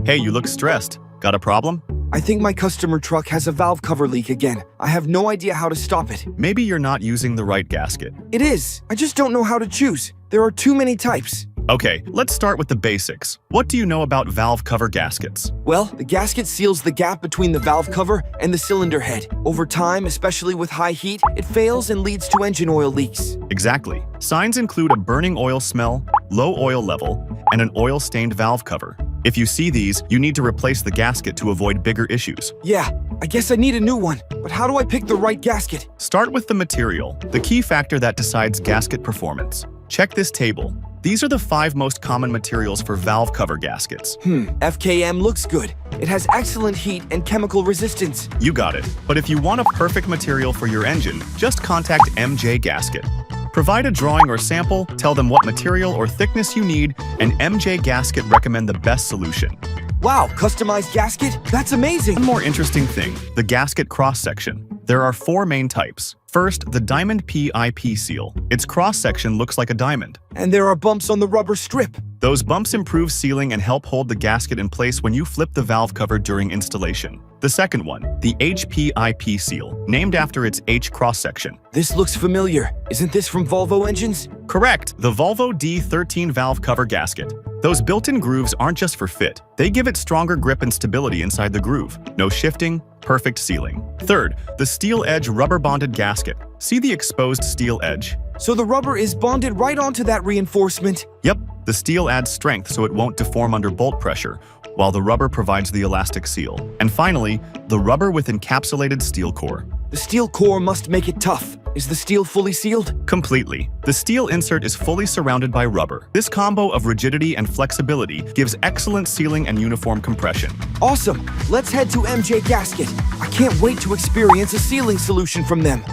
Hey, you look stressed. Got a problem? I think my customer truck has a valve cover leak again. I have no idea how to stop it. Maybe you're not using the right gasket. It is. I just don't know how to choose. There are too many types. Okay, let's start with the basics. What do you know about valve cover gaskets? Well, the gasket seals the gap between the valve cover and the cylinder head. Over time, especially with high heat, it fails and leads to engine oil leaks. Exactly. Signs include a burning oil smell, low oil level, and an oil-stained valve cover. If you see these, you need to replace the gasket to avoid bigger issues. Yeah, I guess I need a new one. But how do I pick the right gasket? Start with the material, the key factor that decides gasket performance. Check this table. These are the 5 most common materials for valve cover gaskets. FKM looks good. It has excellent heat and chemical resistance. You got it. But if you want a perfect material for your engine, just contact MJ Gasket. Provide a drawing or sample, tell them what material or thickness you need, and MJ Gasket recommend the best solution. Wow, customized gasket? That's amazing! One more interesting thing, the gasket cross-section. There are 4 main types. First, the Diamond PIP Seal. Its cross-section looks like a diamond. And there are bumps on the rubber strip. Those bumps improve sealing and help hold the gasket in place when you flip the valve cover during installation. The second one, the HPIP Seal, named after its H cross-section. This looks familiar. Isn't this from Volvo engines? Correct, the Volvo D13 valve cover gasket. Those built-in grooves aren't just for fit. They give it stronger grip and stability inside the groove. No shifting, perfect sealing. Third, the Steel Edge Rubber Bonded Gasket. See the exposed steel edge? So the rubber is bonded right onto that reinforcement? Yep, the steel adds strength so it won't deform under bolt pressure, while the rubber provides the elastic seal. And finally, the rubber with encapsulated steel core. The steel core must make it tough. Is the steel fully sealed? Completely. The steel insert is fully surrounded by rubber. This combo of rigidity and flexibility gives excellent sealing and uniform compression. Awesome! Let's head to MJ Gasket. I can't wait to experience a sealing solution from them.